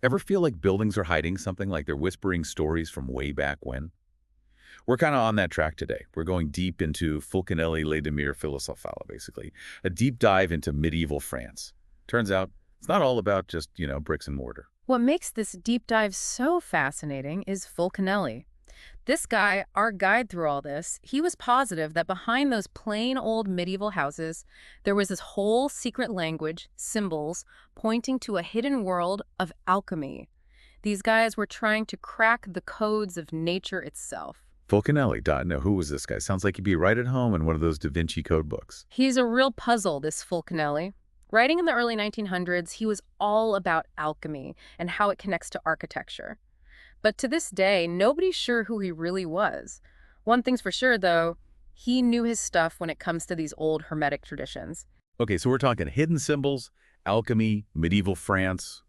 Ever feel like buildings are hiding something, like they're whispering stories from way back when? We're kind of on that track today. We're going deep into Fulcanelli Les Demeures Philosophales, basically, a deep dive into medieval France. Turns out it's not all about just, bricks and mortar. What makes this deep dive so fascinating is Fulcanelli. This guy, our guide through all this, he was positive that behind those plain old medieval houses, there was this whole secret language, symbols, pointing to a hidden world of alchemy. These guys were trying to crack the codes of nature itself. Fulcanelli, now who was this guy? Sounds like he'd be right at home in one of those Da Vinci Code books. He's a real puzzle, this Fulcanelli. Writing in the early 1900s, he was all about alchemy and how it connects to architecture. But to this day, nobody's sure who he really was. One thing's for sure, though, he knew his stuff when it comes to these old Hermetic traditions. Okay, so we're talking hidden symbols, alchemy, medieval France.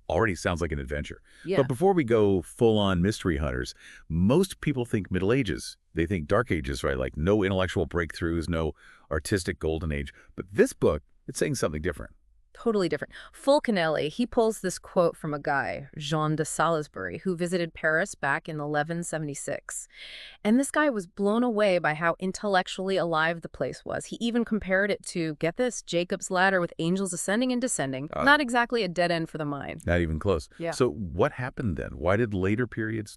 Already sounds like an adventure. Yeah. But before we go full-on mystery hunters, most people think Middle Ages. They think Dark Ages, right? Like no intellectual breakthroughs, no artistic golden age. But this book, it's saying something different. Totally different. Fulcanelli, he pulls this quote from a guy, Jean de Salisbury, who visited Paris back in 1176. And this guy was blown away by how intellectually alive the place was. He even compared it to, get this, Jacob's ladder with angels ascending and descending. Not exactly a dead end for the mind. Not even close. Yeah. So what happened then? Why did later periods,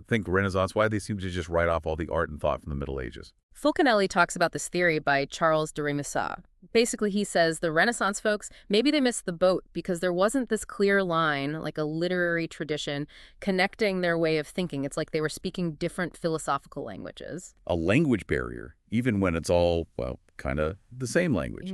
think Renaissance, why did they seem to just write off all the art and thought from the Middle Ages? Fulcanelli talks about this theory by Charles de Rémusat. Basically, he says the Renaissance folks, maybe they missed the boat because there wasn't this clear line, like a literary tradition, connecting their way of thinking. It's like they were speaking different philosophical languages. A language barrier, even when it's all, well, kind of the same language,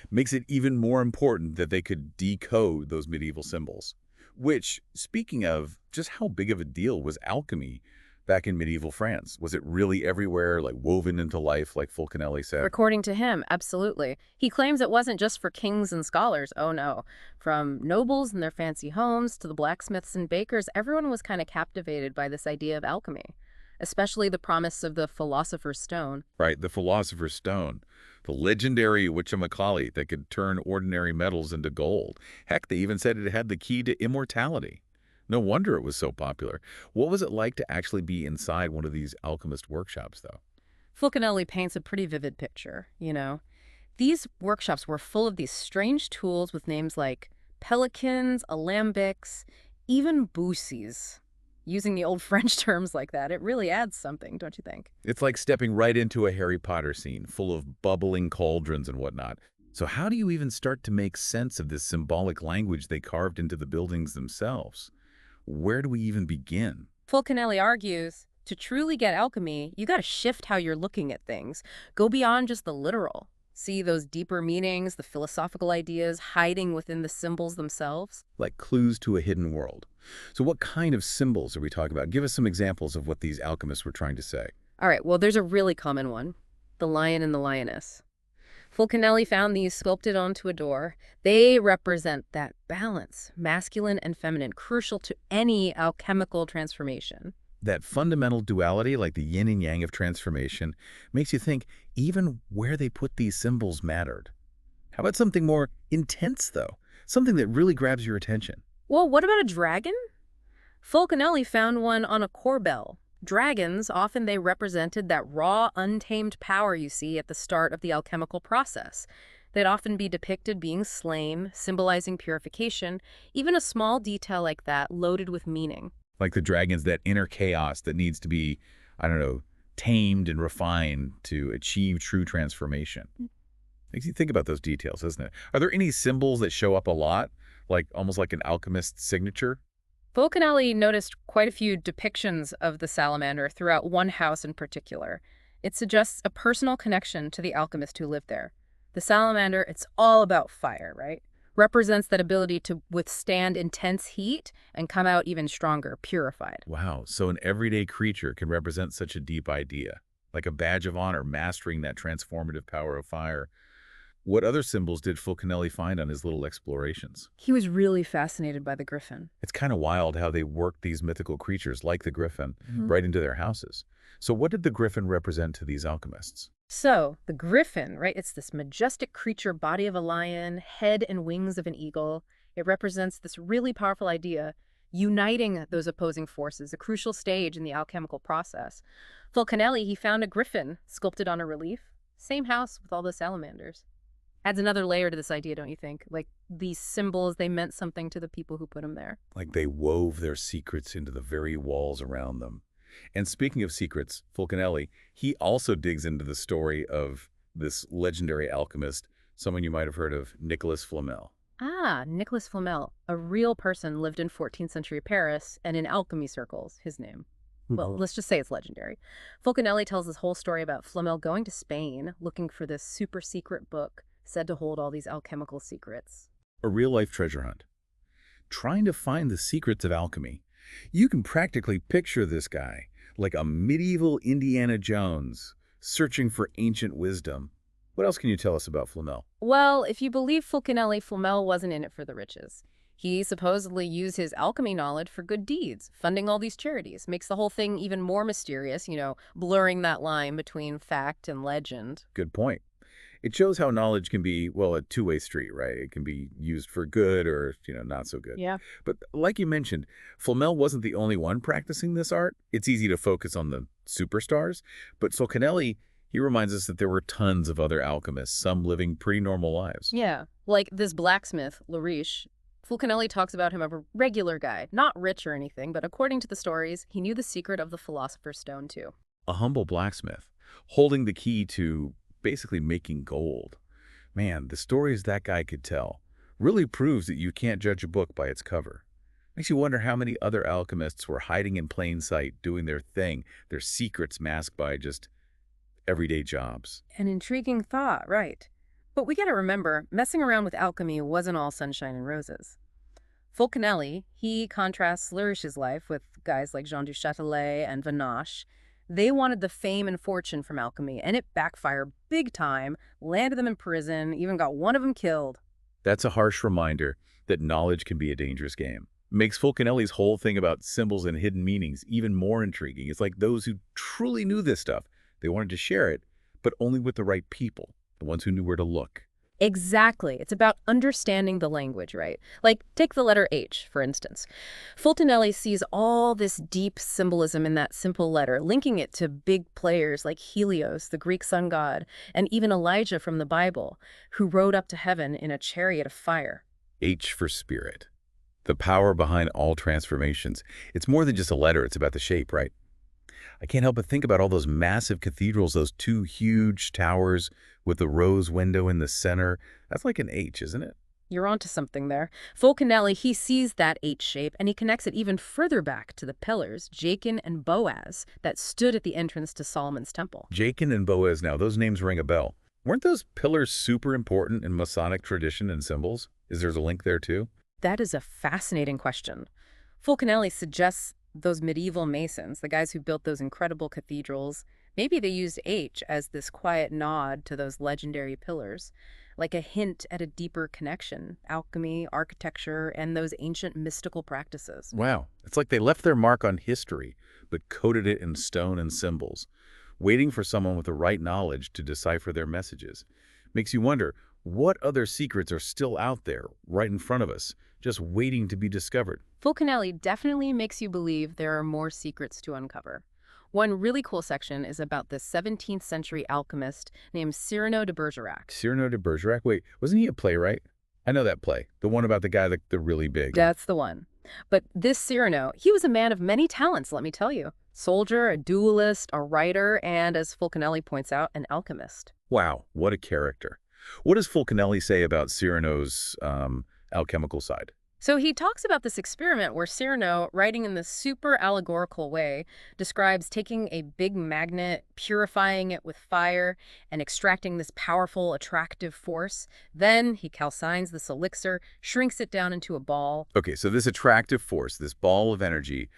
makes it even more important that they could decode those medieval symbols. Which, speaking of, just how big of a deal was alchemy back in medieval France? Was it really everywhere, like woven into life, like Fulcanelli said? According to him, absolutely. He claims it wasn't just for kings and scholars. Oh, no. From nobles and their fancy homes to the blacksmiths and bakers, everyone was kind of captivated by this idea of alchemy, especially the promise of the Philosopher's Stone. Right, the Philosopher's Stone. The legendary whatchamacallit that could turn ordinary metals into gold. Heck, they even said it had the key to immortality. No wonder it was so popular. What was it like to actually be inside one of these alchemist workshops, though? Fulcanelli paints a pretty vivid picture, These workshops were full of these strange tools with names like pelicans, alembics, even bousies. Using the old French terms like that, it really adds something, don't you think? It's like stepping right into a Harry Potter scene, full of bubbling cauldrons and whatnot. So how do you even start to make sense of this symbolic language they carved into the buildings themselves? Where do we even begin? Fulcanelli argues, to truly get alchemy, you got to shift how you're looking at things. Go beyond just the literal. See those deeper meanings, the philosophical ideas hiding within the symbols themselves. Like clues to a hidden world. So what kind of symbols are we talking about? Give us some examples of what these alchemists were trying to say. All right, well, there's a really common one. The lion and the lioness. Fulcanelli found these sculpted onto a door. They represent that balance, masculine and feminine, crucial to any alchemical transformation. That fundamental duality, like the yin and yang of transformation, makes you think even where they put these symbols mattered. How about something more intense, though? Something that really grabs your attention. Well, what about a dragon? Fulcanelli found one on a corbel. Dragons, often they represented that raw, untamed power you see at the start of the alchemical process. They'd often be depicted being slain, symbolizing purification, even a small detail like that loaded with meaning. Like the dragon's that inner chaos that needs to be, tamed and refined to achieve true transformation. Makes you think about those details, doesn't it? Are there any symbols that show up a lot, like almost like an alchemist's signature? Fulcanelli noticed quite a few depictions of the salamander throughout one house in particular. It suggests a personal connection to the alchemist who lived there. The salamander, it's all about fire, right? Represents that ability to withstand intense heat and come out even stronger, purified. Wow, so an everyday creature can represent such a deep idea, like a badge of honor mastering that transformative power of fire. What other symbols did Fulcanelli find on his little explorations? He was really fascinated by the griffin. It's kind of wild how they worked these mythical creatures, like the griffin, right into their houses. So what did the griffin represent to these alchemists? So, the griffin, right, it's this majestic creature, body of a lion, head and wings of an eagle. It represents this really powerful idea, uniting those opposing forces, a crucial stage in the alchemical process. Fulcanelli, he found a griffin sculpted on a relief. Same house with all the salamanders. Adds another layer to this idea, don't you think? Like, these symbols, they meant something to the people who put them there. Like they wove their secrets into the very walls around them. And speaking of secrets, Fulcanelli, he also digs into the story of this legendary alchemist, someone you might have heard of, Nicolas Flamel. Ah, Nicolas Flamel, a real person, lived in 14th century Paris and in alchemy circles, his name. Well, let's just say it's legendary. Fulcanelli tells this whole story about Flamel going to Spain, looking for this super secret book said to hold all these alchemical secrets. A real-life treasure hunt. Trying to find the secrets of alchemy. You can practically picture this guy like a medieval Indiana Jones searching for ancient wisdom. What else can you tell us about Flamel? Well, if you believe Fulcanelli, Flamel wasn't in it for the riches. He supposedly used his alchemy knowledge for good deeds, funding all these charities. Makes the whole thing even more mysterious, blurring that line between fact and legend. Good point. It shows how knowledge can be, well, a two-way street, right? It can be used for good or, not so good. Yeah. But like you mentioned, Flamel wasn't the only one practicing this art. It's easy to focus on the superstars, but Fulcanelli, he reminds us that there were tons of other alchemists, some living pretty normal lives. Yeah, like this blacksmith, Lariche. Fulcanelli talks about him as a regular guy, not rich or anything, but according to the stories, he knew the secret of the Philosopher's Stone too. A humble blacksmith, holding the key to basically making gold. Man, the stories that guy could tell really proves that you can't judge a book by its cover. Makes you wonder how many other alchemists were hiding in plain sight, doing their thing, their secrets masked by just everyday jobs. An intriguing thought, right. But we gotta remember, messing around with alchemy wasn't all sunshine and roses. Fulcanelli, he contrasts Lariche's life with guys like Jean du Châtelet and Vanache. They wanted the fame and fortune from alchemy, and it backfired big time, landed them in prison, even got one of them killed. That's a harsh reminder that knowledge can be a dangerous game. Makes Fulcanelli's whole thing about symbols and hidden meanings even more intriguing. It's like those who truly knew this stuff, they wanted to share it, but only with the right people, the ones who knew where to look. Exactly. It's about understanding the language, right? Like, take the letter H, for instance. Fulcanelli sees all this deep symbolism in that simple letter, linking it to big players like Helios, the Greek sun god, and even Elijah from the Bible, who rode up to heaven in a chariot of fire. H for spirit. The power behind all transformations. It's more than just a letter, it's about the shape, right? I can't help but think about all those massive cathedrals, those two huge towers with the rose window in the center. That's like an H, isn't it? You're onto something there. Fulcanelli, he sees that H shape, and he connects it even further back to the pillars, Jachin and Boaz, that stood at the entrance to Solomon's temple. Jachin and Boaz, now, those names ring a bell. Weren't those pillars super important in Masonic tradition and symbols? Is there a link there too? That is a fascinating question. Fulcanelli suggests those medieval masons, the guys who built those incredible cathedrals, maybe they used H as this quiet nod to those legendary pillars, like a hint at a deeper connection, alchemy, architecture, and those ancient mystical practices. Wow. It's like they left their mark on history, but coded it in stone and symbols, waiting for someone with the right knowledge to decipher their messages. Makes you wonder, what other secrets are still out there, right in front of us, just waiting to be discovered? Fulcanelli definitely makes you believe there are more secrets to uncover. One really cool section is about this 17th century alchemist named Cyrano de Bergerac. Cyrano de Bergerac? Wait, wasn't he a playwright? I know that play. The one about the guy, the really big. That's the one. But this Cyrano, he was a man of many talents, let me tell you. Soldier, a duelist, a writer, and, as Fulcanelli points out, an alchemist. Wow, what a character. What does Fulcanelli say about Cyrano's alchemical side? So he talks about this experiment where Cyrano, writing in this super allegorical way, describes taking a big magnet, purifying it with fire, and extracting this powerful, attractive force. Then he calcines this elixir, shrinks it down into a ball. Okay, so this attractive force, this ball of energy,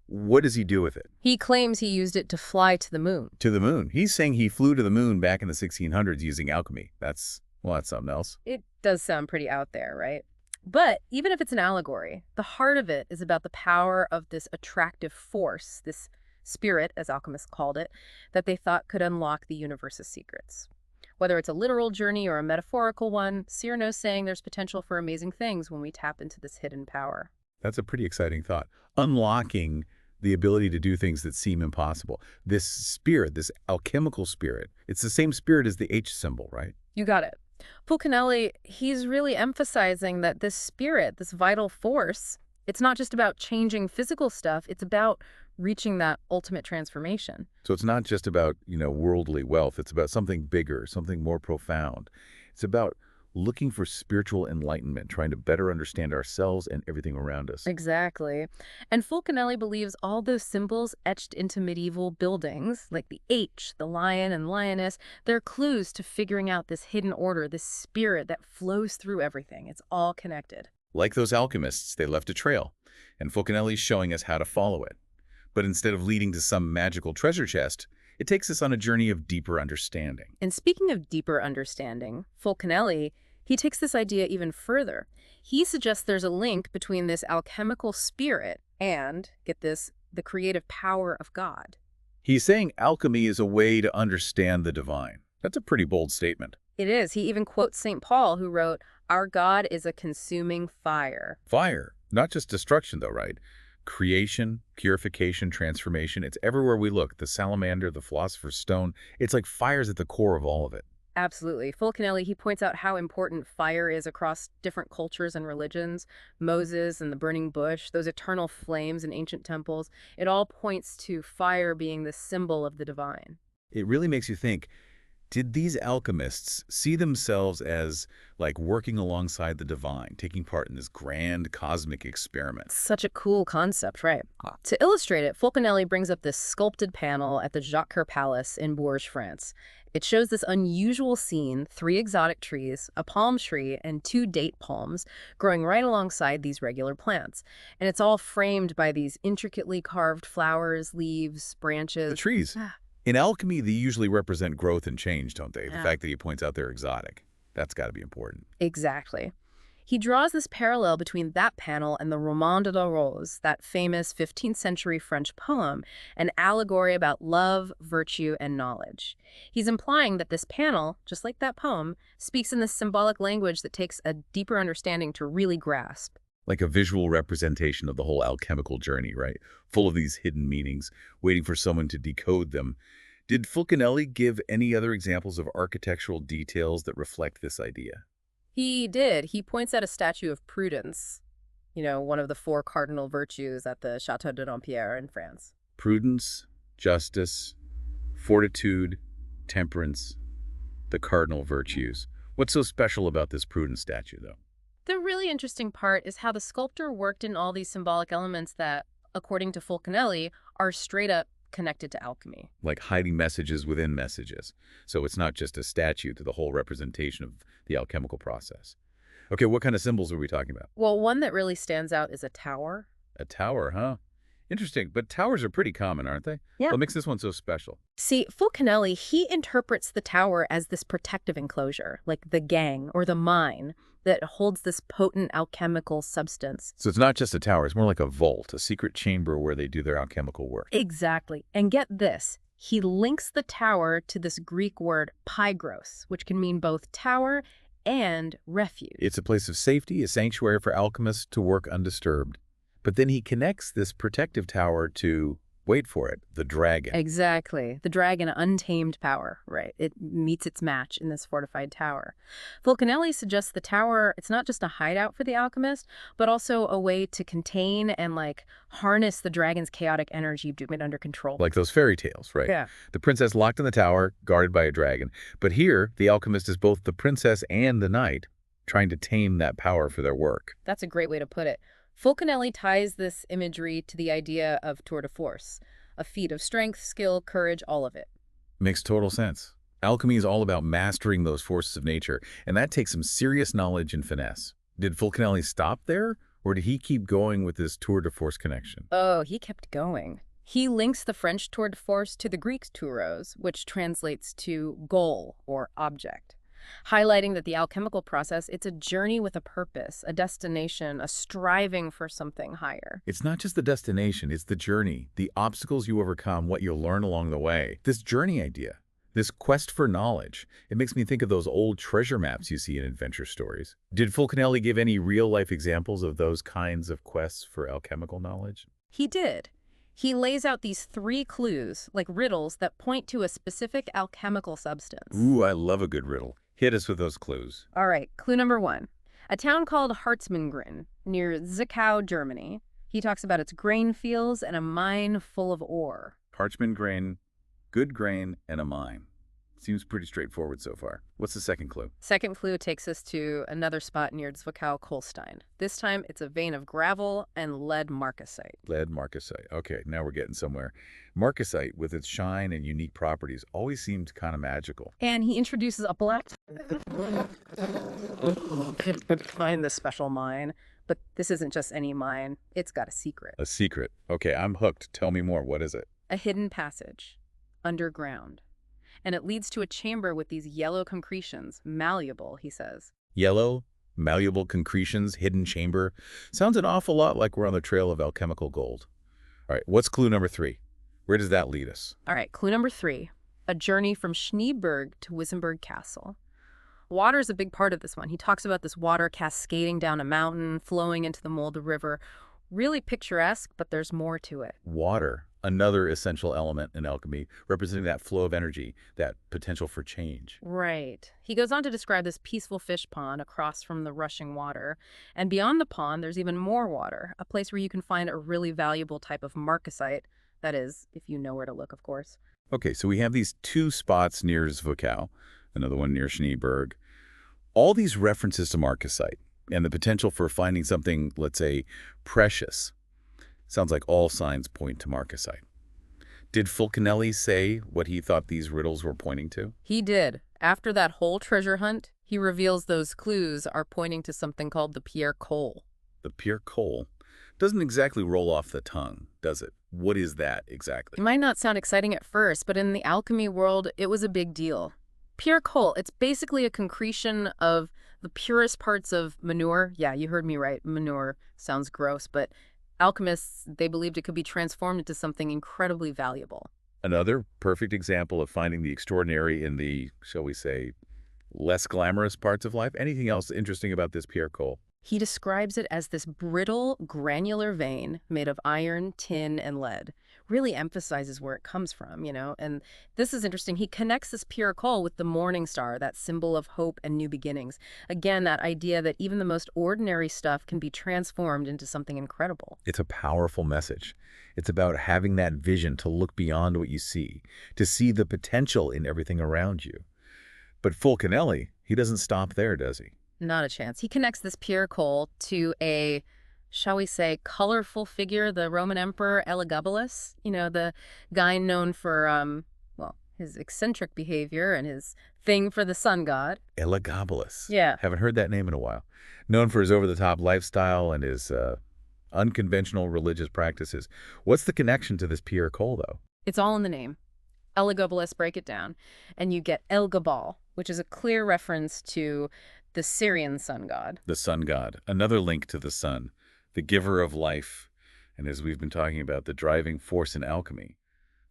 what does he do with it? He claims he used it to fly to the moon. To the moon. He's saying he flew to the moon back in the 1600s using alchemy. That's something else. It does sound pretty out there, right? But even if it's an allegory, the heart of it is about the power of this attractive force, this spirit, as alchemists called it, that they thought could unlock the universe's secrets. Whether it's a literal journey or a metaphorical one, Cyrano's saying there's potential for amazing things when we tap into this hidden power. That's a pretty exciting thought. Unlocking the ability to do things that seem impossible. This spirit, this alchemical spirit, it's the same spirit as the H symbol, right? You got it. Fulcanelli, he's really emphasizing that this spirit, this vital force, it's not just about changing physical stuff, it's about reaching that ultimate transformation. So it's not just about, worldly wealth. It's about something bigger, something more profound. It's about looking for spiritual enlightenment, trying to better understand ourselves and everything around us. Exactly. And Fulcanelli believes all those symbols etched into medieval buildings, like the H, the lion and lioness, they're clues to figuring out this hidden order, this spirit that flows through everything. It's all connected. Like those alchemists, they left a trail, and Fulcanelli's showing us how to follow it. But instead of leading to some magical treasure chest, it takes us on a journey of deeper understanding. And speaking of deeper understanding, Fulcanelli, he takes this idea even further. He suggests there's a link between this alchemical spirit and, get this, the creative power of God. He's saying alchemy is a way to understand the divine. That's a pretty bold statement. It is. He even quotes St. Paul, who wrote, "Our God is a consuming fire." Fire, not just destruction though, right? Creation, purification, transformation, it's everywhere we look. The salamander, the Philosopher's Stone, it's like fire's at the core of all of it. Absolutely. Fulcanelli, he points out how important fire is across different cultures and religions. Moses and the burning bush, those eternal flames in ancient temples, it all points to fire being the symbol of the divine. It really makes you think, did these alchemists see themselves as like working alongside the divine, taking part in this grand cosmic experiment? Such a cool concept, right? To illustrate it, Fulcanelli brings up this sculpted panel at the Jacques Coeur Palace in Bourges, France. It shows this unusual scene, 3 exotic trees, a palm tree, and 2 date palms growing right alongside these regular plants. And it's all framed by these intricately carved flowers, leaves, branches. The trees. In alchemy, they usually represent growth and change, don't they? The fact that he points out they're exotic. That's got to be important. Exactly. He draws this parallel between that panel and the Roman de la Rose, that famous 15th century French poem, an allegory about love, virtue, and knowledge. He's implying that this panel, just like that poem, speaks in this symbolic language that takes a deeper understanding to really grasp. Like a visual representation of the whole alchemical journey, right? Full of these hidden meanings, waiting for someone to decode them. Did Fulcanelli give any other examples of architectural details that reflect this idea? He did. He points out a statue of Prudence, one of the 4 cardinal virtues at the Château de Dampierre in France. Prudence, justice, fortitude, temperance, the cardinal virtues. What's so special about this Prudence statue, though? The really interesting part is how the sculptor worked in all these symbolic elements that, according to Fulcanelli, are straight up connected to alchemy. Like hiding messages within messages. So it's not just a statue to the whole representation of the alchemical process. Okay, what kind of symbols are we talking about? Well, one that really stands out is a tower. A tower, huh? Interesting, but towers are pretty common, aren't they? Yeah. What makes this one so special? See, Fulcanelli, he interprets the tower as this protective enclosure, like the gang or the mine, that holds this potent alchemical substance. So it's not just a tower, it's more like a vault, a secret chamber where they do their alchemical work. Exactly. And get this, he links the tower to this Greek word pygros, which can mean both tower and refuge. It's a place of safety, a sanctuary for alchemists to work undisturbed. But then he connects this protective tower to, wait for it, the dragon. Exactly. The dragon, untamed power, right? It meets its match in this fortified tower. Fulcanelli suggests the tower, it's not just a hideout for the alchemist, but also a way to contain and, harness the dragon's chaotic energy to get it under control. Like those fairy tales, right? Yeah. The princess locked in the tower, guarded by a dragon. But here, the alchemist is both the princess and the knight, trying to tame that power for their work. That's a great way to put it. Fulcanelli ties this imagery to the idea of tour de force, a feat of strength, skill, courage, all of it. Makes total sense. Alchemy is all about mastering those forces of nature, and that takes some serious knowledge and finesse. Did Fulcanelli stop there, or did he keep going with this tour de force connection? Oh, he kept going. He links the French tour de force to the Greek touros, which translates to goal or object, highlighting that the alchemical process, it's a journey with a purpose, a destination, a striving for something higher. It's not just the destination, it's the journey, the obstacles you overcome, what you'll learn along the way. This journey idea, This quest for knowledge, it makes me think of those old treasure maps you see in adventure stories. Did Fulcanelli give any real-life examples of those kinds of quests for alchemical knowledge? He did. He lays out these 3 clues, like riddles, that point to a specific alchemical substance. Ooh, I love a good riddle. Hit us with those clues. All right, clue number 1. A town called Hartzmangren, near Zwickau, Germany. He talks about its grain fields and a mine full of ore. Parchment grain, good grain, and a mine. Seems pretty straightforward so far. What's the second clue? Second clue takes us to another spot near Zwickau, Kolstein. This time, it's a vein of gravel and lead marcasite. Lead marcasite. Okay, now we're getting somewhere. Marcasite, with its shine and unique properties, always seemed kind of magical. And he introduces a black find this special mine. But this isn't just any mine. It's got a secret. A secret. Okay, I'm hooked. Tell me more. What is it? A hidden passage, underground. And it leads to a chamber with these yellow concretions, malleable, he says. Yellow, malleable concretions, hidden chamber. Sounds an awful lot like we're on the trail of alchemical gold. All right, what's clue number 3? Where does that lead us? All right, clue number 3. A journey from Schneeberg to Wissenberg Castle. Water is a big part of this one. He talks about this water cascading down a mountain, flowing into the Mulde River. Really picturesque, but there's more to it. Water, another essential element in alchemy, representing that flow of energy, that potential for change. Right. He goes on to describe this peaceful fish pond across from the rushing water. And beyond the pond, there's even more water, a place where you can find a really valuable type of marcasite. That is, if you know where to look, of course. Okay, so we have these 2 spots near Zwickau, another one near Schneeberg. All these references to marcasite and the potential for finding something, let's say, precious. Sounds like all signs point to marcasite. Did Fulcanelli say what he thought these riddles were pointing to? He did. After that whole treasure hunt, he reveals those clues are pointing to something called the Pierre Coal. The Pierre Coal doesn't exactly roll off the tongue, does it? What is that exactly? It might not sound exciting at first, but in the alchemy world, it was a big deal. Pure coal, it's basically a concretion of the purest parts of manure. Yeah, you heard me right. Manure sounds gross, but alchemists, they believed it could be transformed into something incredibly valuable. Another perfect example of finding the extraordinary in the, shall we say, less glamorous parts of life. Anything else interesting about this Pierre Coal? He describes it as this brittle, granular vein made of iron, tin, and lead. Really emphasizes where it comes from, And this is interesting. He connects this pure coal with the morning star, that symbol of hope and new beginnings. Again, that idea that even the most ordinary stuff can be transformed into something incredible. It's a powerful message. It's about having that vision to look beyond what you see, to see the potential in everything around you. But Fulcanelli, he doesn't stop there, does he? Not a chance. He connects this pure coal to a, shall we say, colorful figure, the Roman Emperor Elagabalus, the guy known for, his eccentric behavior and his thing for the sun god. Elagabalus. Yeah. Haven't heard that name in a while. Known for his over-the-top lifestyle and his unconventional religious practices. What's the connection to this Pierre Coal, though? It's all in the name. Elagabalus, break it down, and you get El Gabal, which is a clear reference to the Syrian sun god. The sun god. Another link to the sun, the giver of life, and as we've been talking about, the driving force in alchemy.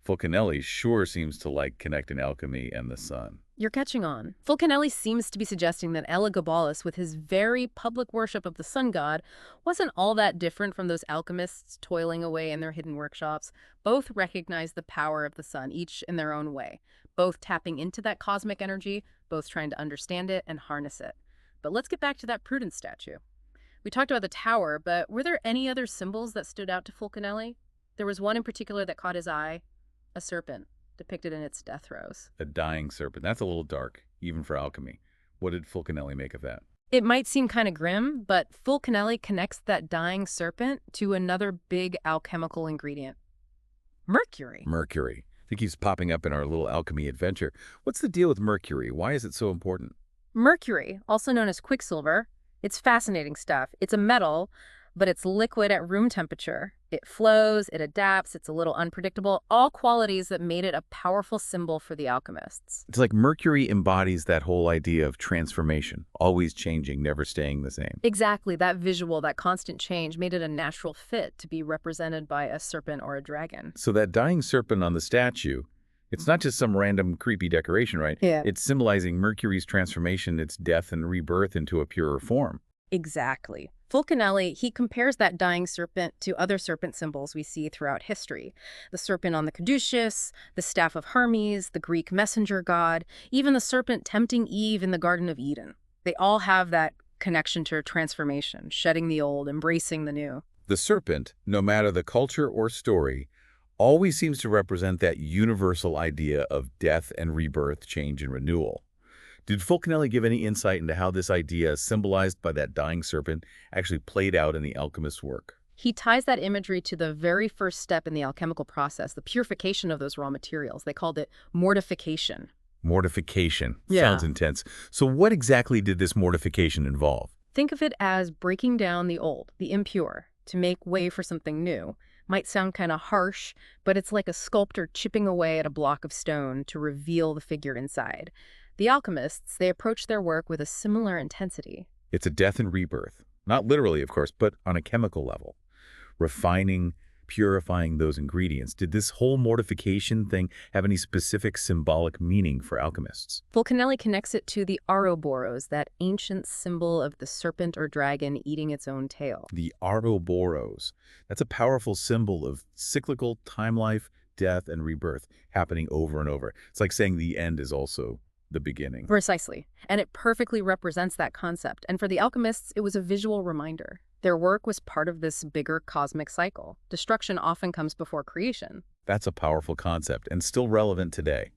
Fulcanelli sure seems to like connecting alchemy and the sun. You're catching on. Fulcanelli seems to be suggesting that Elagabalus, with his very public worship of the sun god, wasn't all that different from those alchemists toiling away in their hidden workshops. Both recognized the power of the sun, each in their own way. Both tapping into that cosmic energy, both trying to understand it and harness it. But let's get back to that Prudence statue. We talked about the tower, but were there any other symbols that stood out to Fulcanelli? There was one in particular that caught his eye, a serpent, depicted in its death throes. A dying serpent. That's a little dark, even for alchemy. What did Fulcanelli make of that? It might seem kind of grim, but Fulcanelli connects that dying serpent to another big alchemical ingredient. Mercury. Mercury. I think he's popping up in our little alchemy adventure. What's the deal with mercury? Why is it so important? Mercury, also known as quicksilver, it's fascinating stuff. It's a metal, but it's liquid at room temperature. It flows, it adapts, it's a little unpredictable, all qualities that made it a powerful symbol for the alchemists. It's like mercury embodies that whole idea of transformation, always changing, never staying the same. Exactly, that visual, that constant change made it a natural fit to be represented by a serpent or a dragon. So that dying serpent on the statue, It's not just some random creepy decoration, right? Yeah. It's symbolizing Mercury's transformation, its death and rebirth into a purer form. Exactly. Fulcanelli, he compares that dying serpent to other serpent symbols we see throughout history. The serpent on the caduceus, the staff of Hermes, the Greek messenger god, even the serpent tempting Eve in the Garden of Eden. They all have that connection to transformation, shedding the old, embracing the new. The serpent, no matter the culture or story, always seems to represent that universal idea of death and rebirth, change and renewal. Did Fulcanelli give any insight into how this idea, symbolized by that dying serpent, actually played out in the alchemist's work? He ties that imagery to the very first step in the alchemical process, the purification of those raw materials. They called it mortification. Mortification. Yeah. Sounds intense. So what exactly did this mortification involve? Think of it as breaking down the old, the impure, to make way for something new. Might sound kind of harsh, but it's like a sculptor chipping away at a block of stone to reveal the figure inside. The alchemists, they approach their work with a similar intensity. It's a death and rebirth. Not literally, of course, but on a chemical level. Refining, purifying those ingredients. Did this whole mortification thing have any specific symbolic meaning for alchemists? Fulcanelli connects it to the Ouroboros, that ancient symbol of the serpent or dragon eating its own tail. The Ouroboros. That's a powerful symbol of cyclical time life, death, and rebirth happening over and over. It's like saying the end is also the beginning. Precisely. And it perfectly represents that concept. And for the alchemists, it was a visual reminder. Their work was part of this bigger cosmic cycle. Destruction often comes before creation. That's a powerful concept and still relevant today.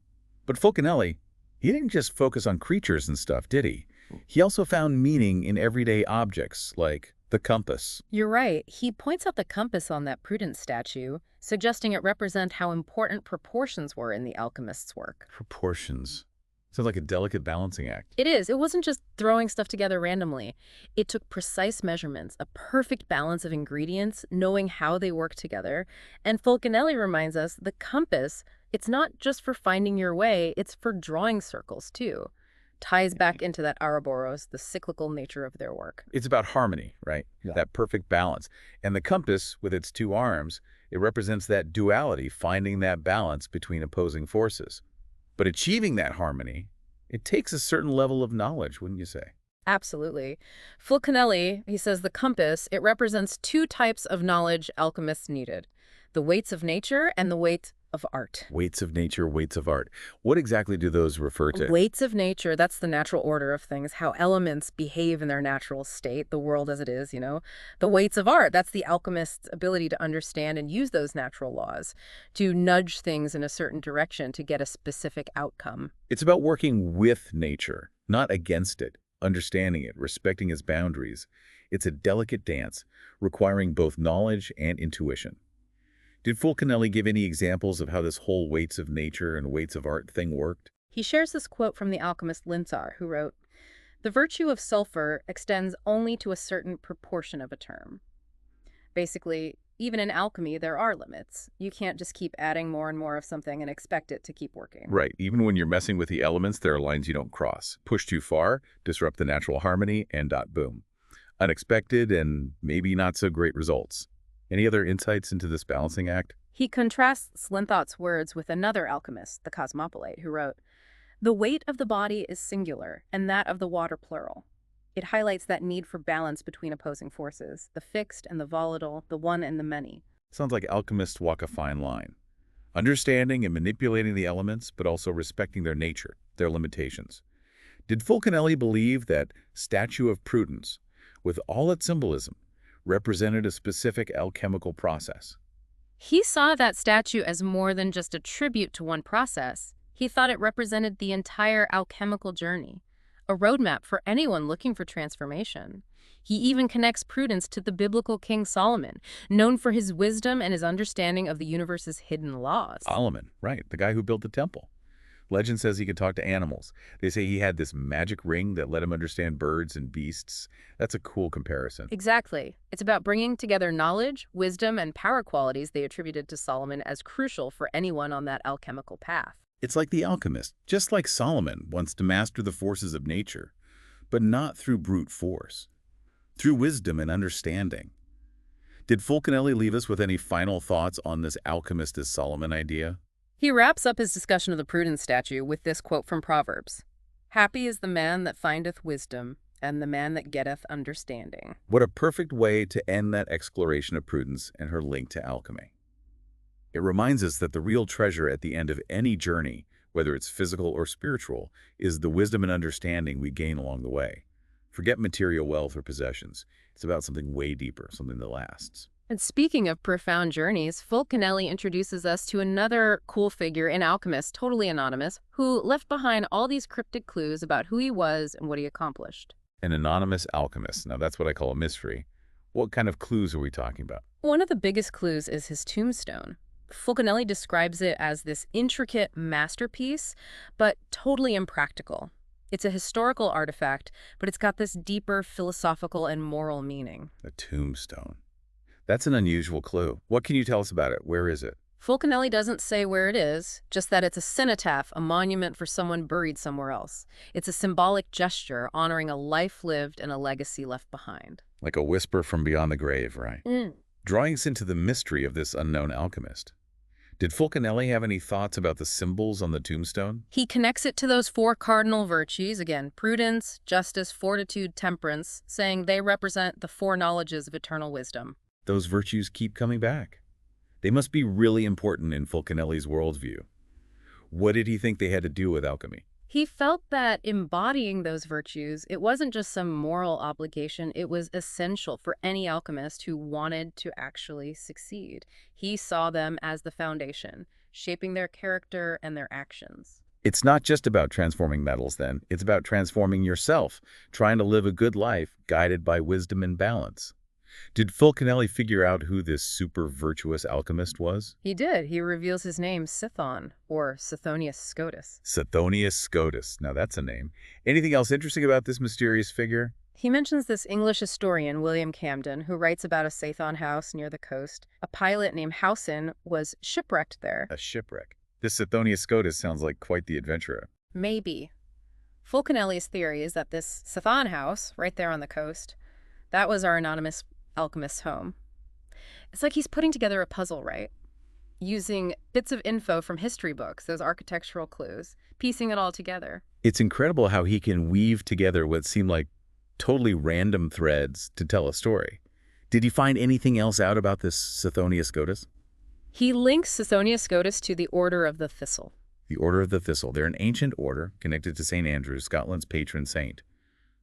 But Fulcanelli, he didn't just focus on creatures and stuff, did he? He also found meaning in everyday objects like the compass. You're right. He points out the compass on that Prudence statue, suggesting it represent how important proportions were in the alchemist's work. Proportions. Sounds like a delicate balancing act. It is. It wasn't just throwing stuff together randomly. It took precise measurements, a perfect balance of ingredients, knowing how they work together. And Fulcanelli reminds us the compass, it's not just for finding your way, it's for drawing circles too. Ties back into that Ouroboros, the cyclical nature of their work. It's about harmony, right? Yeah. That perfect balance. And the compass, with its two arms, it represents that duality, finding that balance between opposing forces. But achieving that harmony, it takes a certain level of knowledge, wouldn't you say? Absolutely. Fulcanelli, he says the compass, it represents two types of knowledge alchemists needed: the weights of nature and the weight of art. Weights of nature, weights of art. What exactly do those refer to? Weights of nature, that's the natural order of things, how elements behave in their natural state, the world as it is, you know. The weights of art, that's the alchemist's ability to understand and use those natural laws, to nudge things in a certain direction to get a specific outcome. It's about working with nature, not against it, understanding it, respecting its boundaries. It's a delicate dance, requiring both knowledge and intuition. Did Fulcanelli give any examples of how this whole weights of nature and weights of art thing worked? He shares this quote from the alchemist Linsar, who wrote, "The virtue of sulfur extends only to a certain proportion of a term." Basically, even in alchemy, there are limits. You can't just keep adding more and more of something and expect it to keep working. Right. Even when you're messing with the elements, there are lines you don't cross. Push too far, disrupt the natural harmony, and boom. Unexpected and maybe not so great results. Any other insights into this balancing act? He contrasts Linthart's words with another alchemist, the Cosmopolite, who wrote, "The weight of the body is singular, and that of the water plural." It highlights that need for balance between opposing forces, the fixed and the volatile, the one and the many. Sounds like alchemists walk a fine line. Understanding and manipulating the elements, but also respecting their nature, their limitations. Did Fulcanelli believe that statue of Prudence, with all its symbolism, represented a specific alchemical process? He saw that statue as more than just a tribute to one process. He thought it represented the entire alchemical journey, a roadmap for anyone looking for transformation. He even connects Prudence to the biblical King Solomon, known for his wisdom and his understanding of the universe's hidden laws. Solomon, right, the guy who built the temple. Legend says he could talk to animals. They say he had this magic ring that let him understand birds and beasts. That's a cool comparison. Exactly. It's about bringing together knowledge, wisdom, and power qualities they attributed to Solomon as crucial for anyone on that alchemical path. It's like the alchemist, just like Solomon wants to master the forces of nature, but not through brute force, through wisdom and understanding. Did Fulcanelli leave us with any final thoughts on this alchemist as Solomon idea? He wraps up his discussion of the prudence statue with this quote from Proverbs. Happy is the man that findeth wisdom, and the man that getteth understanding. What a perfect way to end that exploration of prudence and her link to alchemy. It reminds us that the real treasure at the end of any journey, whether it's physical or spiritual, is the wisdom and understanding we gain along the way. Forget material wealth or possessions. It's about something way deeper, something that lasts. And speaking of profound journeys, Fulcanelli introduces us to another cool figure in Alchemist, totally anonymous, who left behind all these cryptic clues about who he was and what he accomplished. An anonymous alchemist. Now, that's what I call a mystery. What kind of clues are we talking about? One of the biggest clues is his tombstone. Fulcanelli describes it as this intricate masterpiece, but totally impractical. It's a historical artifact, but it's got this deeper philosophical and moral meaning. A tombstone. That's an unusual clue. What can you tell us about it? Where is it? Fulcanelli doesn't say where it is, just that it's a cenotaph, a monument for someone buried somewhere else. It's a symbolic gesture honoring a life lived and a legacy left behind. Like a whisper from beyond the grave, right? Drawing us into the mystery of this unknown alchemist. Did Fulcanelli have any thoughts about the symbols on the tombstone? He connects it to those four cardinal virtues, again, prudence, justice, fortitude, temperance, saying they represent the four knowledges of eternal wisdom. Those virtues keep coming back. They must be really important in Fulcanelli's worldview. What did he think they had to do with alchemy? He felt that embodying those virtues, it wasn't just some moral obligation, it was essential for any alchemist who wanted to actually succeed. He saw them as the foundation, shaping their character and their actions. It's not just about transforming metals, then. It's about transforming yourself, trying to live a good life guided by wisdom and balance. Did Fulcanelli figure out who this super virtuous alchemist was? He did. He reveals his name, Sithon, or Sithonius Scotus. Sithonius Scotus. Now that's a name. Anything else interesting about this mysterious figure? He mentions this English historian, William Camden, who writes about a Sathon house near the coast. A pilot named Howson was shipwrecked there. A shipwreck. This Sithonius Scotus sounds like quite the adventurer. Maybe. Fulcanelli's theory is that this Sathon house, right there on the coast, that was our anonymous alchemist's home. It's like he's putting together a puzzle, right? Using bits of info from history books, those architectural clues, piecing it all together. It's incredible how he can weave together what seem like totally random threads to tell a story. Did he find anything else out about this Sithonius Scotus? He links Sithonius Scotus to the Order of the Thistle. The Order of the Thistle. They're an ancient order connected to St. Andrew, Scotland's patron saint.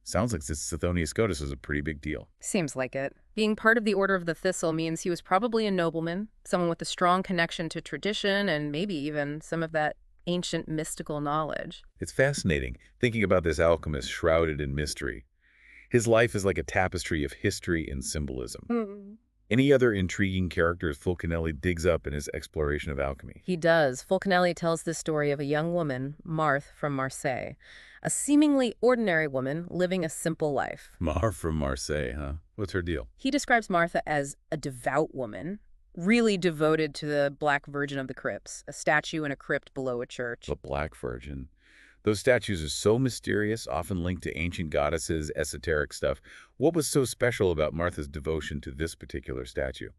Sounds like this Sithonius Scotus is a pretty big deal. Seems like it. Being part of the Order of the Thistle means he was probably a nobleman, someone with a strong connection to tradition and maybe even some of that ancient mystical knowledge. It's fascinating thinking about this alchemist shrouded in mystery. His life is like a tapestry of history and symbolism. Any other intriguing characters Fulcanelli digs up in his exploration of alchemy? He does. Fulcanelli tells the story of a young woman, Marthe from Marseille, a seemingly ordinary woman living a simple life. Marthe from Marseille, huh? What's her deal? He describes Martha as a devout woman, really devoted to the Black Virgin of the Crypts, a statue in a crypt below a church. The Black Virgin. Those statues are so mysterious, often linked to ancient goddesses, esoteric stuff. What was so special about Martha's devotion to this particular statue?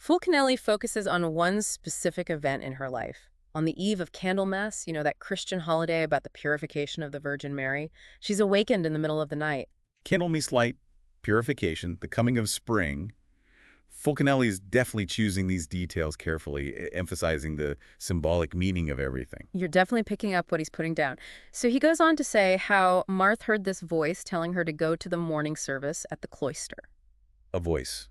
Fulcanelli focuses on one specific event in her life. On the eve of Candlemas, you know, that Christian holiday about the purification of the Virgin Mary, she's awakened in the middle of the night. Candlemas light, purification, the coming of spring. Fulcanelli is definitely choosing these details carefully, emphasizing the symbolic meaning of everything. You're definitely picking up what he's putting down. So he goes on to say how Marthe heard this voice telling her to go to the morning service at the cloister. A voice.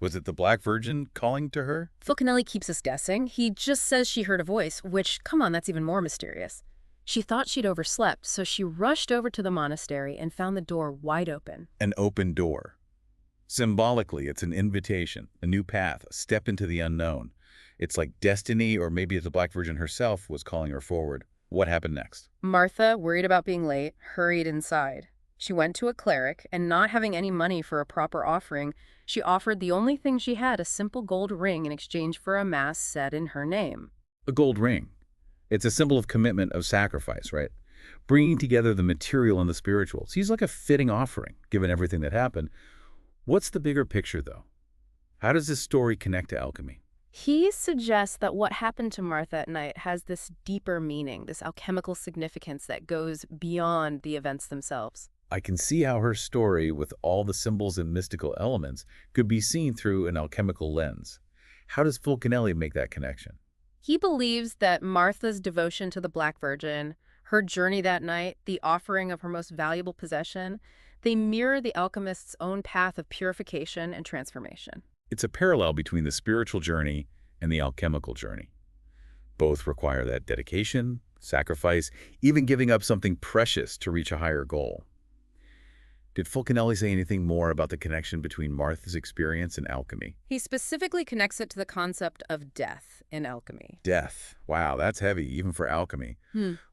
Was it the Black Virgin calling to her? Fulcanelli keeps us guessing. He just says she heard a voice, which, come on, that's even more mysterious. She thought she'd overslept, so she rushed over to the monastery and found the door wide open. An open door. Symbolically, it's an invitation, a new path, a step into the unknown. It's like destiny, or maybe the Black Virgin herself was calling her forward. What happened next? Martha, worried about being late, hurried inside. She went to a cleric, and not having any money for a proper offering, she offered the only thing she had, a simple gold ring, in exchange for a mass said in her name. A gold ring. It's a symbol of commitment, of sacrifice, right? Bringing together the material and the spiritual. Seems like a fitting offering, given everything that happened. What's the bigger picture, though? How does this story connect to alchemy? He suggests that what happened to Martha at night has this deeper meaning, this alchemical significance that goes beyond the events themselves. I can see how her story, with all the symbols and mystical elements, could be seen through an alchemical lens. How does Fulcanelli make that connection? He believes that Martha's devotion to the Black Virgin, her journey that night, the offering of her most valuable possession, they mirror the alchemist's own path of purification and transformation. It's a parallel between the spiritual journey and the alchemical journey. Both require that dedication, sacrifice, even giving up something precious to reach a higher goal. Did Fulcanelli say anything more about the connection between Martha's experience and alchemy? He specifically connects it to the concept of death in alchemy. Death. Wow, that's heavy, even for alchemy.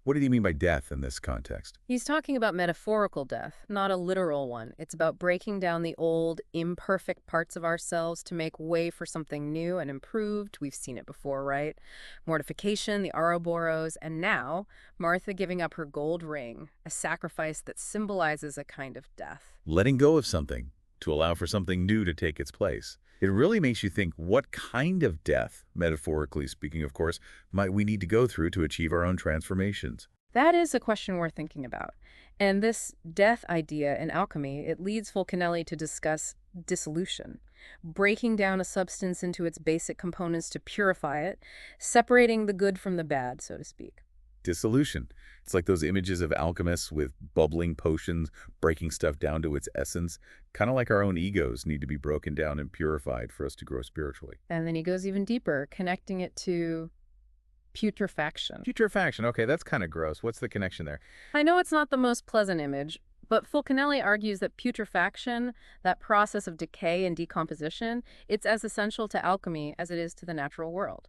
What did he mean by death in this context? He's talking about metaphorical death, not a literal one. It's about breaking down the old, imperfect parts of ourselves to make way for something new and improved. We've seen it before, right? Mortification, the Ouroboros, and now Martha giving up her gold ring, a sacrifice that symbolizes a kind of death. Letting go of something to allow for something new to take its place. It really makes you think, what kind of death, metaphorically speaking, of course, might we need to go through to achieve our own transformations? That is a question worth thinking about. And this death idea in alchemy, it leads Fulcanelli to discuss dissolution, breaking down a substance into its basic components to purify it, separating the good from the bad, so to speak. Dissolution. It's like those images of alchemists with bubbling potions, breaking stuff down to its essence, kind of like our own egos need to be broken down and purified for us to grow spiritually. And then he goes even deeper, connecting it to putrefaction. Putrefaction, okay, that's kind of gross. What's the connection there? I know it's not the most pleasant image, but Fulcanelli argues that putrefaction, that process of decay and decomposition, it's as essential to alchemy as it is to the natural world.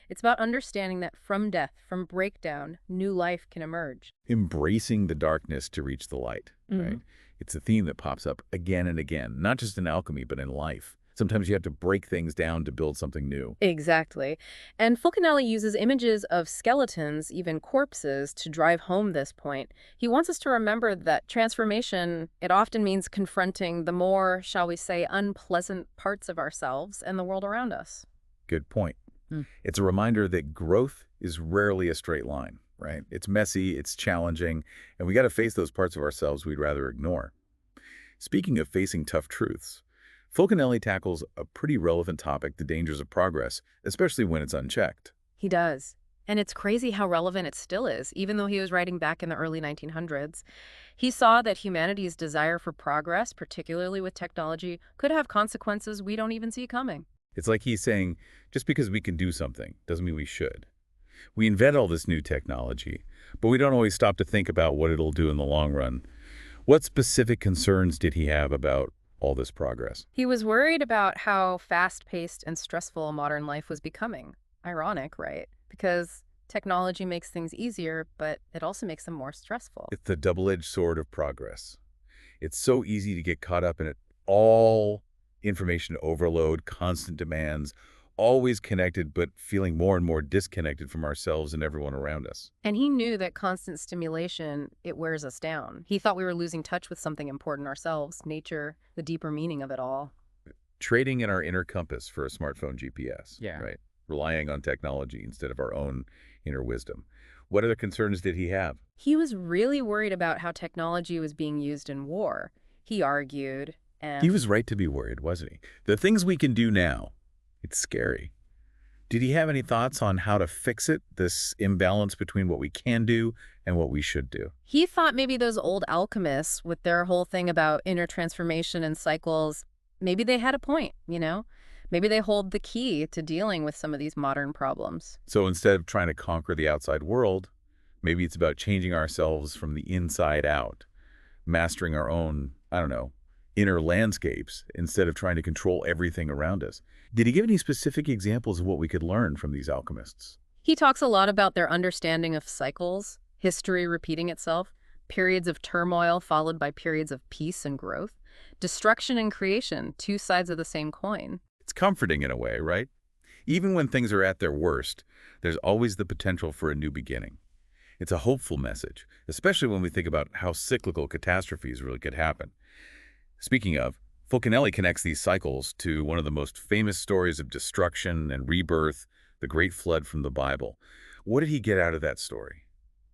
It's about understanding that from death, from breakdown, new life can emerge. Embracing the darkness to reach the light, right? It's a theme that pops up again and again, not just in alchemy, but in life. Sometimes you have to break things down to build something new. Exactly. And Fulcanelli uses images of skeletons, even corpses, to drive home this point. He wants us to remember that transformation, it often means confronting the more, shall we say, unpleasant parts of ourselves and the world around us. Good point. It's a reminder that growth is rarely a straight line, right? It's messy, it's challenging, and we got to face those parts of ourselves we'd rather ignore. Speaking of facing tough truths, Fulcanelli tackles a pretty relevant topic, the dangers of progress, especially when it's unchecked. He does. And it's crazy how relevant it still is, even though he was writing back in the early 1900s. He saw that humanity's desire for progress, particularly with technology, could have consequences we don't even see coming. It's like he's saying, just because we can do something doesn't mean we should. We invent all this new technology, but we don't always stop to think about what it'll do in the long run. What specific concerns did he have about all this progress? He was worried about how fast-paced and stressful modern life was becoming. Ironic, right? Because technology makes things easier, but it also makes them more stressful. It's the double-edged sword of progress. It's so easy to get caught up in it all. Information overload, constant demands, always connected, but feeling more and more disconnected from ourselves and everyone around us. And he knew that constant stimulation, it wears us down. He thought we were losing touch with something important ourselves, nature, the deeper meaning of it all. Trading in our inner compass for a smartphone GPS, Yeah. right? Relying on technology instead of our own inner wisdom. What other concerns did he have? He was really worried about how technology was being used in war. He argued, and He was right to be worried, wasn't he? The things we can do now, it's scary. Did he have any thoughts on how to fix it, this imbalance between what we can do and what we should do? he thought maybe those old alchemists with their whole thing about inner transformation and cycles, maybe they had a point, you know? Maybe they hold the key to dealing with some of these modern problems. So instead of trying to conquer the outside world, maybe it's about changing ourselves from the inside out, mastering our own, I don't know, inner landscapes instead of trying to control everything around us. Did he give any specific examples of what we could learn from these alchemists? He talks a lot about their understanding of cycles, history repeating itself, periods of turmoil followed by periods of peace and growth, destruction and creation, two sides of the same coin. It's comforting in a way, right? Even when things are at their worst, there's always the potential for a new beginning. It's a hopeful message, especially when we think about how cyclical catastrophes really could happen. Speaking of, Fulcanelli connects these cycles to one of the most famous stories of destruction and rebirth, the Great Flood from the Bible. What did he get out of that story?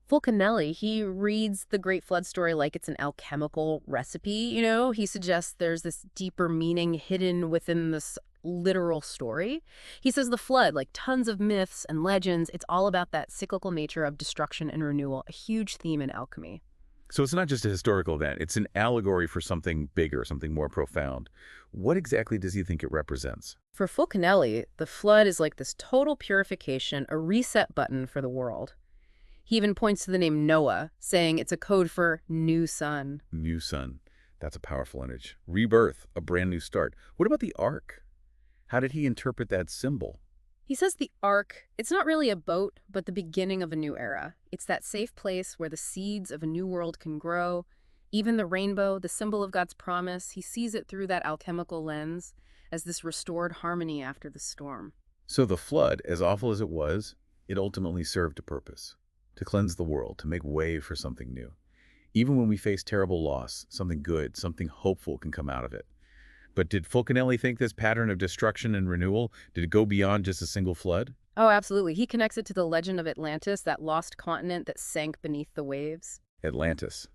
Fulcanelli, he reads the Great Flood story like it's an alchemical recipe, you know? He suggests there's this deeper meaning hidden within this literal story. He says the flood, like tons of myths and legends, it's all about that cyclical nature of destruction and renewal, a huge theme in alchemy. So it's not just a historical event, it's an allegory for something bigger, something more profound. What exactly does he think it represents? For Fulcanelli, the flood is like this total purification, a reset button for the world. He even points to the name Noah, saying it's a code for new sun. New sun. That's a powerful image. Rebirth, a brand new start. What about the ark? How did he interpret that symbol? He says the ark, it's not really a boat, but the beginning of a new era. It's that safe place where the seeds of a new world can grow. Even the rainbow, the symbol of God's promise, he sees it through that alchemical lens as this restored harmony after the storm. So the flood, as awful as it was, it ultimately served a purpose. To cleanse the world, to make way for something new. Even when we face terrible loss, something good, something hopeful can come out of it. But did Fulcanelli think this pattern of destruction and renewal, did it go beyond just a single flood? Oh, absolutely. He connects it to the legend of Atlantis, that lost continent that sank beneath the waves. Atlantis.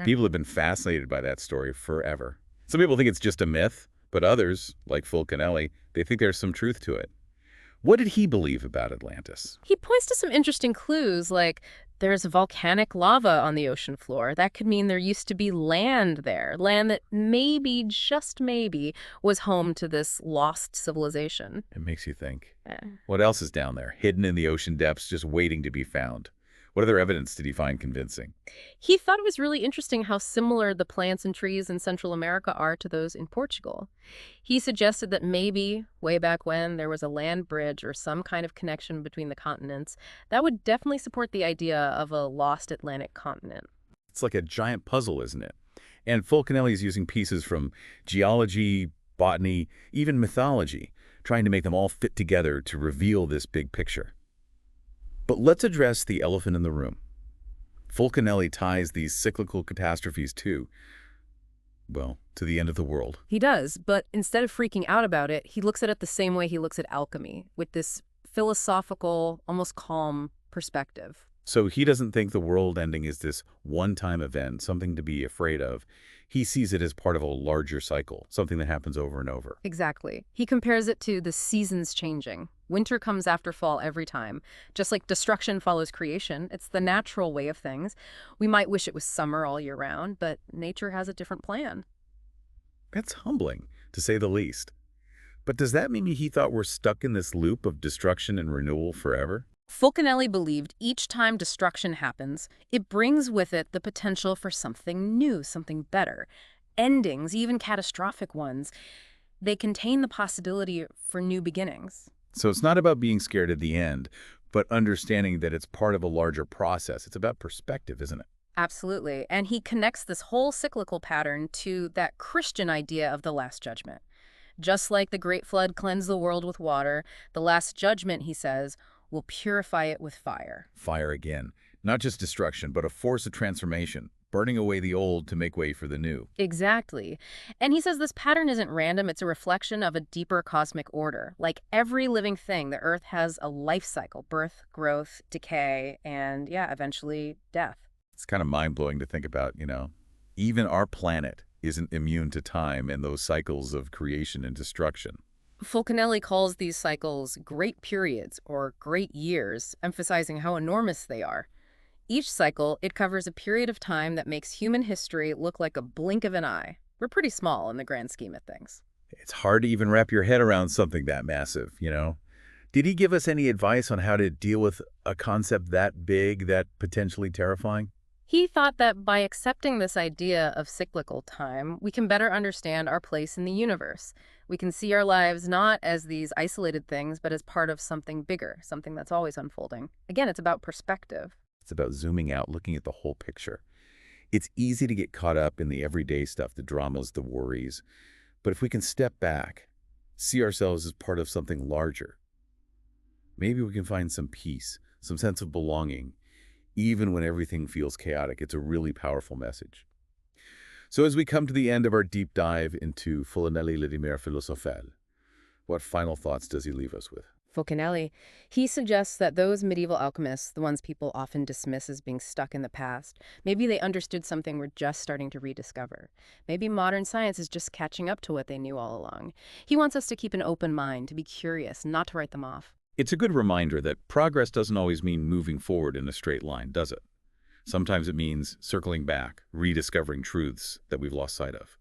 People have been fascinated by that story forever. Some people think it's just a myth, but others, like Fulcanelli, they think there's some truth to it. What did he believe about Atlantis? He points to some interesting clues, like there's volcanic lava on the ocean floor. That could mean there used to be land there, land that maybe, just maybe, was home to this lost civilization. It makes you think. Eh. What else is down there, hidden in the ocean depths, just waiting to be found? What other evidence did he find convincing? He thought it was really interesting how similar the plants and trees in Central America are to those in Portugal. He suggested that maybe, way back when, there was a land bridge or some kind of connection between the continents. That would definitely support the idea of a lost Atlantic continent. It's like a giant puzzle, isn't it? And Fulcanelli's using pieces from geology, botany, even mythology, trying to make them all fit together to reveal this big picture. But let's address the elephant in the room. Fulcanelli ties these cyclical catastrophes to the end of the world. He does, but instead of freaking out about it, he looks at it the same way he looks at alchemy, with this philosophical, almost calm perspective. So he doesn't think the world ending is this one-time event, something to be afraid of. He sees it as part of a larger cycle, something that happens over and over. Exactly. He compares it to the seasons changing. Winter comes after fall every time. Just like destruction follows creation, it's the natural way of things. We might wish it was summer all year round, but nature has a different plan. That's humbling, to say the least. But does that mean he thought we're stuck in this loop of destruction and renewal forever? Fulcanelli believed each time destruction happens, it brings with it the potential for something new, something better. Endings, even catastrophic ones, they contain the possibility for new beginnings. So it's not about being scared at the end, but understanding that it's part of a larger process. It's about perspective, isn't it? Absolutely. And he connects this whole cyclical pattern to that Christian idea of the Last Judgment. Just like the Great Flood cleansed the world with water, the Last Judgment, he says, will purify it with fire. Fire again. Not just destruction, but a force of transformation, burning away the old to make way for the new. Exactly. And he says this pattern isn't random, it's a reflection of a deeper cosmic order. Like every living thing, the Earth has a life cycle, birth, growth, decay, and eventually death. It's kind of mind-blowing to think about, even our planet isn't immune to time and those cycles of creation and destruction. Fulcanelli calls these cycles great periods or great years, emphasizing how enormous they are. Each cycle, it covers a period of time that makes human history look like a blink of an eye. We're pretty small in the grand scheme of things. It's hard to even wrap your head around something that massive, Did he give us any advice on how to deal with a concept that big, that potentially terrifying? He thought that by accepting this idea of cyclical time, we can better understand our place in the universe. We can see our lives not as these isolated things, but as part of something bigger, something that's always unfolding. Again, it's about perspective. It's about zooming out, looking at the whole picture. It's easy to get caught up in the everyday stuff, the dramas, the worries. But if we can step back, see ourselves as part of something larger, maybe we can find some peace, some sense of belonging, even when everything feels chaotic. It's a really powerful message. So as we come to the end of our deep dive into Fulcanelli le Demeures Philosophales, what final thoughts does he leave us with? Fulcanelli, he suggests that those medieval alchemists, the ones people often dismiss as being stuck in the past, maybe they understood something we're just starting to rediscover. Maybe modern science is just catching up to what they knew all along. He wants us to keep an open mind, to be curious, not to write them off. It's a good reminder that progress doesn't always mean moving forward in a straight line, does it? Sometimes it means circling back, rediscovering truths that we've lost sight of.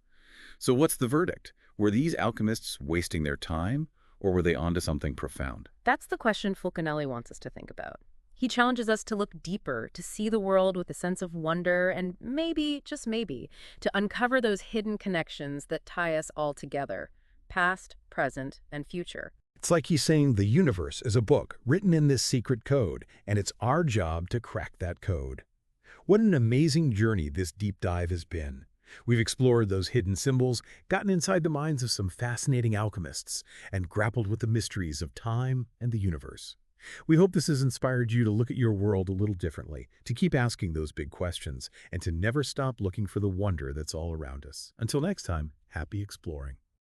So what's the verdict? Were these alchemists wasting their time, or were they onto something profound? That's the question Fulcanelli wants us to think about. He challenges us to look deeper, to see the world with a sense of wonder, and maybe, just maybe, to uncover those hidden connections that tie us all together, past, present, and future. It's like he's saying the universe is a book written in this secret code, and it's our job to crack that code. What an amazing journey this deep dive has been. We've explored those hidden symbols, gotten inside the minds of some fascinating alchemists, and grappled with the mysteries of time and the universe. We hope this has inspired you to look at your world a little differently, to keep asking those big questions, and to never stop looking for the wonder that's all around us. Until next time, happy exploring.